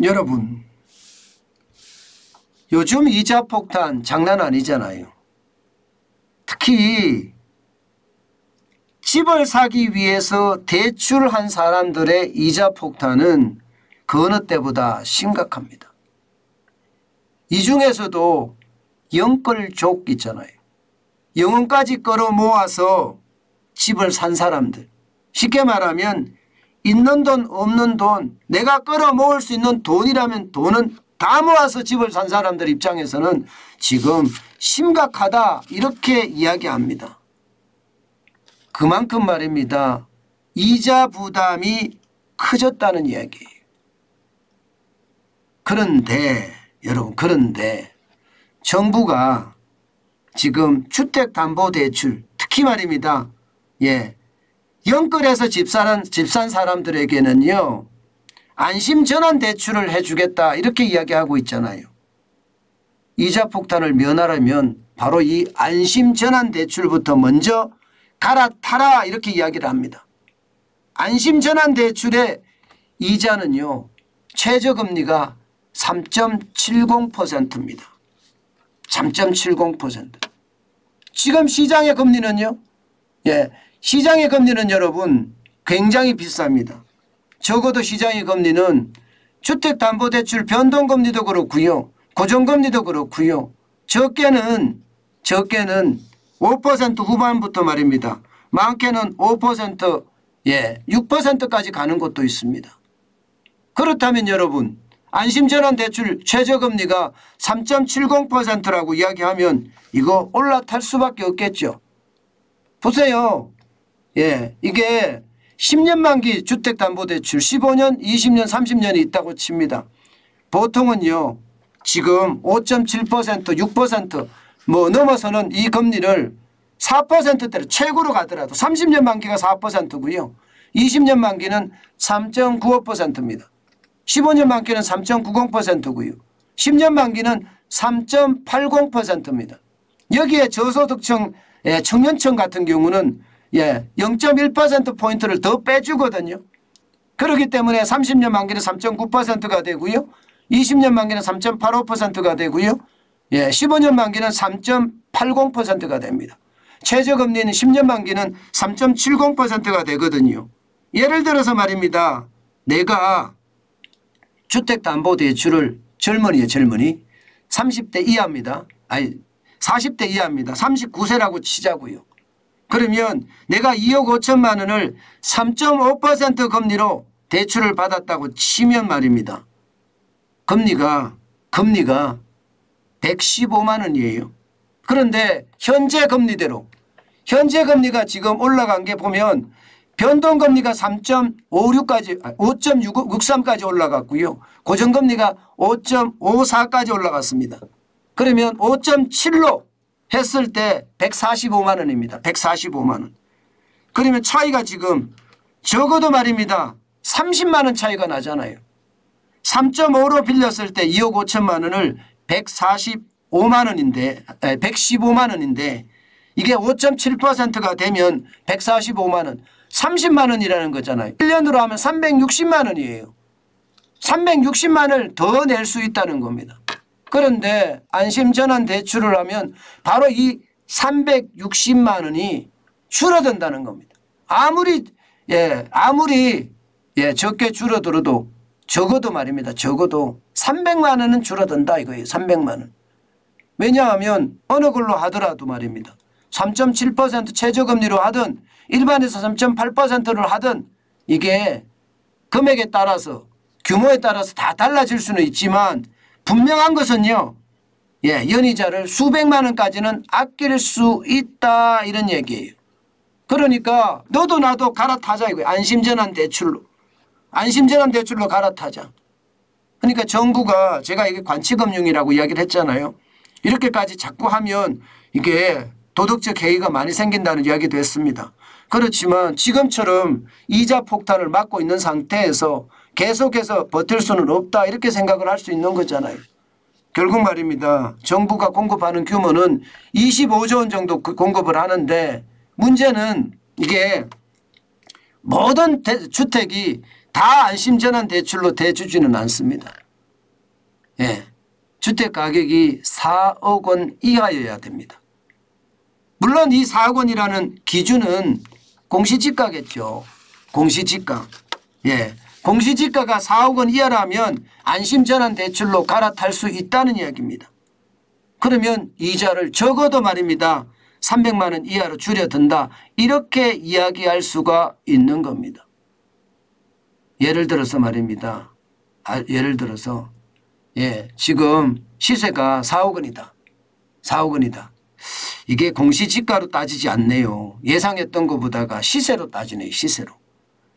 여러분, 요즘 이자 폭탄 장난 아니잖아요. 특히 집을 사기 위해서 대출한 사람들의 이자 폭탄은 그 어느 때보다 심각합니다. 이 중에서도 영끌족 있잖아요. 영혼까지 끌어모아서 집을 산 사람들, 쉽게 말하면 있는 돈 없는 돈, 내가 끌어모을 수 있는 돈이라면 돈은 다 모아서 집을 산 사람들 입장에서는 지금 심각하다 이렇게 이야기합니다. 그만큼 말입니다. 이자 부담이 커졌다는 이야기예요. 그런데 여러분, 그런데 정부가 지금 주택담보대출 특히 말입니다. 영끌해서 집 산 사람들에게는요, 안심전환대출을 해주겠다 이렇게 이야기하고 있잖아요. 이자 폭탄을 면하려면 바로 이 안심전환대출부터 먼저 갈아타라 이렇게 이야기를 합니다. 안심전환대출의 이자는요, 최저금리가 3.70%입니다. 3.70%. 지금 시장의 금리는요, 시장의 금리는 여러분 굉장히 비쌉니다. 적어도 시장의 금리는 주택담보대출 변동금리도 그렇고요, 고정금리도 그렇고요, 적게는 5% 후반부터 말입니다. 많게는 5%, 6%까지 가는 곳도 있습니다. 그렇다면 여러분, 안심전환대출 최저금리가 3.70%라고 이야기하면 이거 올라탈 수밖에 없겠죠. 보세요. 이게 10년 만기 주택담보대출 15년, 20년, 30년이 있다고 칩니다. 보통은요, 지금 5.7%, 6% 뭐 넘어서는 이 금리를 4%대로 최고로 가더라도 30년 만기가 4%고요. 20년 만기는 3.95%입니다. 15년 만기는 3.90%고요. 10년 만기는 3.80%입니다. 여기에 저소득층 청년층 같은 경우는 0.1%포인트를 더 빼주거든요. 그렇기 때문에 30년 만기는 3.9%가 되고요. 20년 만기는 3.85%가 되고요. 15년 만기는 3.80%가 됩니다. 최저금리는 10년 만기는 3.70%가 되거든요. 예를 들어서 말입니다. 내가 주택담보대출을 젊은이 30대 이하입니다. 아니 40대 이하입니다. 39세라고 치자고요. 그러면 내가 2억 5천만 원을 3.5% 금리로 대출을 받았다고 치면 말입니다. 금리가 115만 원이에요. 그런데 현재 금리대로, 현재 금리가 지금 올라간 게 보면 변동금리가 3.56까지 5.63까지 올라갔고요. 고정금리가 5.54까지 올라갔습니다. 그러면 5.7로 했을 때 145만 원입니다. 145만 원. 그러면 차이가 지금 적어도 말입니다. 30만 원 차이가 나잖아요. 3.5로 빌렸을 때 2억 5천만 원을 145만 원인데 115만 원인데 이게 5.7%가 되면 145만 원. 30만 원이라는 거잖아요. 1년으로 하면 360만 원이에요. 360만 원을 더 낼 수 있다는 겁니다. 그런데 안심전환대출을 하면 바로 이 360만 원이 줄어든다는 겁니다. 아무리 적게 줄어들어도 적어도 말입니다. 적어도 300만 원은 줄어든다 이거예요. 300만 원. 왜냐하면 어느 걸로 하더라도 말입니다. 3.7% 최저금리로 하든 일반에서 3.8%를 하든 이게 금액에 따라서 규모에 따라서 다 달라질 수는 있지만 분명한 것은요. 연이자를 수백만 원까지는 아낄 수 있다 이런 얘기예요. 그러니까 너도 나도 갈아타자 이거예요. 안심전환대출로. 안심전환대출로 갈아타자. 그러니까 정부가 제가 이게 관치금융이라고 이야기를 했잖아요. 이렇게까지 자꾸 하면 이게 도덕적 해이가 많이 생긴다는 이야기도 했습니다. 그렇지만 지금처럼 이자 폭탄을 맞고 있는 상태에서 계속해서 버틸 수는 없다 이렇게 생각을 할 수 있는 거잖아요. 결국 말입니다. 정부가 공급하는 규모는 25조 원 정도 공급을 하는데 문제는 이게 모든 주택이 다 안심전환대출로 대주지는 않습니다. 주택가격이 4억 원 이하여야 됩니다. 물론 이 4억 원이라는 기준은 공시지가겠죠. 공시지가. 예. 공시지가가 4억 원 이하라면 안심전환대출로 갈아탈 수 있다는 이야기입니다. 그러면 이자를 적어도 말입니다. 300만 원 이하로 줄여든다. 이렇게 이야기할 수가 있는 겁니다. 예를 들어서 말입니다. 예를 들어서 지금 시세가 4억 원이다. 4억 원이다. 이게 공시지가로 따지지 않네요. 예상했던 것보다가 시세로 따지네요. 시세로.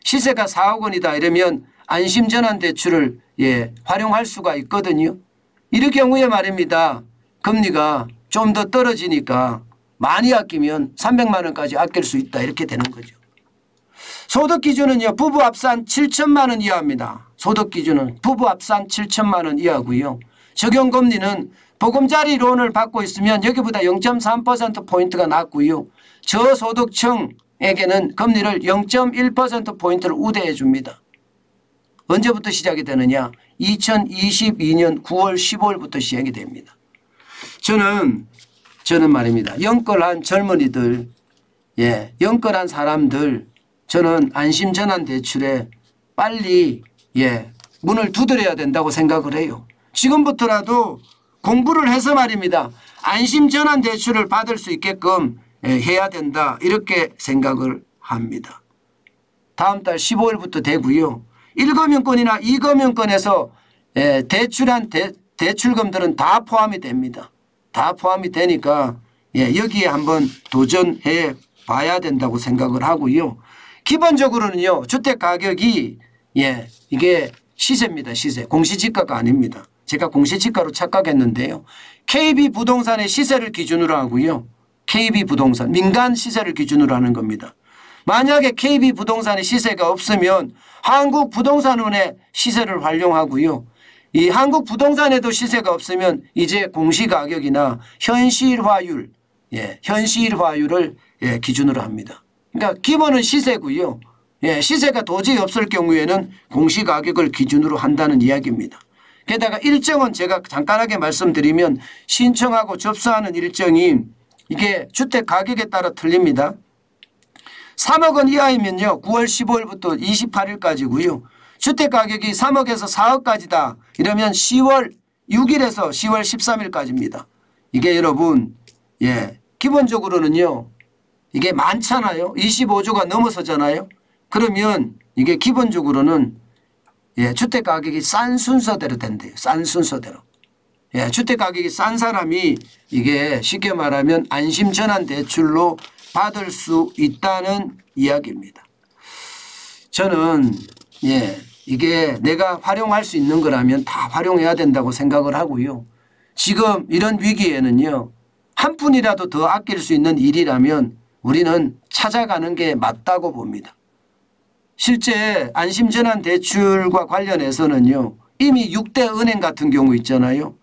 시세가 4억 원이다 이러면 안심전환대출을 활용할 수가 있거든요. 이럴 경우에 말입니다. 금리가 좀 더 떨어지니까 많이 아끼면 300만 원까지 아낄 수 있다 이렇게 되는 거죠. 소득기준은요. 부부 합산 7천만 원 이하입니다. 소득기준은 부부 합산 7천만 원 이하고요. 적용금리는 보금자리 론을 받고 있으면 여기보다 0.3%포인트가 낮고요. 저소득층에게는 금리를 0.1%포인트를 우대해 줍니다. 언제부터 시작이 되느냐? 2022년 9월 15일부터 시행이 됩니다. 저는 말입니다. 영끌한 젊은이들, 영끌한 사람들 저는 안심전환대출에 빨리 문을 두드려야 된다고 생각을 해요. 지금부터라도 공부를 해서 말입니다. 안심전환대출을 받을 수 있게끔 해야 된다 이렇게 생각을 합니다. 다음 달 15일부터 되고요. 1금융권이나 2금융권에서 대출한 대출금들은 다 포함이 됩니다. 다 포함이 되니까 여기에 한번 도전해 봐야 된다고 생각을 하고요. 기본적으로는요. 주택가격이 이게 시세입니다. 시세. 공시지가가 아닙니다. 제가 공시지가로 착각했는데요. KB부동산의 시세를 기준으로 하고요. KB부동산 민간 시세를 기준으로 하는 겁니다. 만약에 KB부동산의 시세가 없으면 한국부동산원의 시세를 활용하고요. 이 한국부동산에도 시세가 없으면 이제 공시가격이나 현실화율, 현실화율을 기준으로 합니다. 그러니까 기본은 시세고요. 시세가 도저히 없을 경우에는 공시가격을 기준으로 한다는 이야기입니다. 게다가 일정은 제가 간단하게 말씀드리면 신청하고 접수하는 일정이 이게 주택가격에 따라 틀립니다. 3억 원 이하이면요. 9월 15일부터 28일까지고요. 주택가격이 3억에서 4억까지다. 이러면 10월 6일에서 10월 13일까지입니다. 이게 여러분 기본적으로는요. 이게 많잖아요. 25조가 넘어서잖아요. 그러면 이게 기본적으로는 주택가격이 싼 순서대로 된대요. 싼 순서대로. 주택가격이 싼 사람이 이게 쉽게 말하면 안심전환대출로 받을 수 있다는 이야기입니다. 저는 이게 내가 활용할 수 있는 거라면 다 활용해야 된다고 생각을 하고요. 지금 이런 위기에는요. 한 푼이라도 더 아낄 수 있는 일이라면 우리는 찾아가는 게 맞다고 봅니다. 실제 안심전환대출과 관련해서는요. 이미 6대 은행 같은 경우 있잖아요.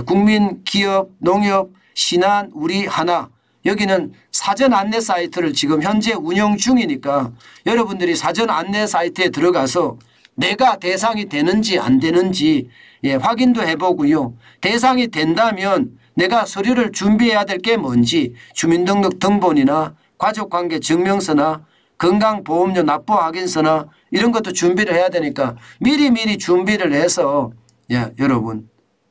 국민, 기업, 농협, 신한, 우리, 하나 여기는 사전 안내 사이트를 지금 현재 운영 중이니까 여러분들이 사전 안내 사이트에 들어가서 내가 대상이 되는지 안 되는지 확인도 해보고요. 대상이 된다면 내가 서류를 준비해야 될 게 뭔지 주민등록 등본이나 가족관계 증명서나 건강보험료 납부 확인서나 이런 것도 준비를 해야 되니까 미리미리 준비를 해서 여러분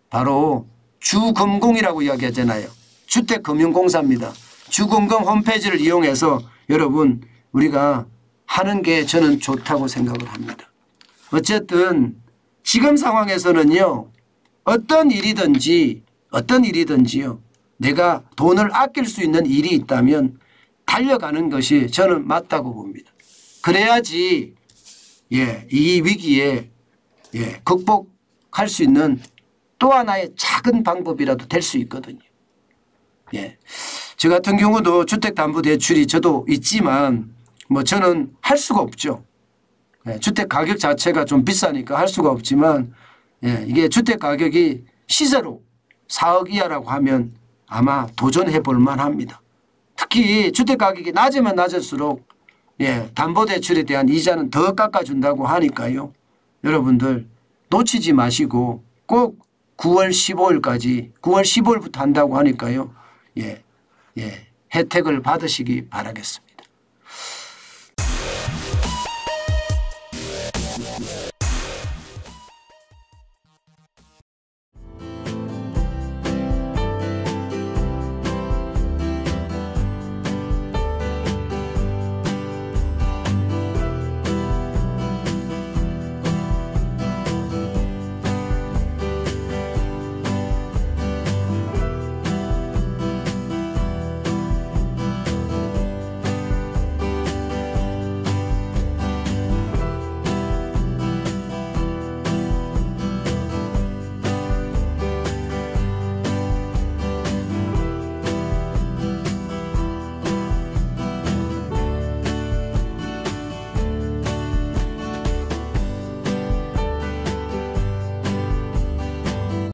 바로 주금공이라고 이야기하잖아요. 주택금융공사입니다. 주금공 홈페이지를 이용해서 여러분 우리가 하는 게 저는 좋다고 생각을 합니다. 어쨌든 지금 상황에서는요. 어떤 일이든지요. 내가 돈을 아낄 수 있는 일이 있다면 달려가는 것이 저는 맞다고 봅니다. 그래야지 이 위기에 극복할 수 있는 또 하나의 작은 방법이라도 될 수 있거든요. 저 같은 경우도 주택담보대출이 저도 있지만 뭐 저는 할 수가 없죠. 주택 가격 자체가 좀 비싸니까 할 수가 없지만 이게 주택 가격이 시세로 4억 이하라고 하면 아마 도전해 볼 만합니다. 특히 주택 가격이 낮으면 낮을수록 담보대출에 대한 이자는 더 깎아준다고 하니까요. 여러분들 놓치지 마시고 꼭 9월 15일까지 9월 15일부터 한다고 하니까요. 예, 혜택을 받으시기 바라겠습니다.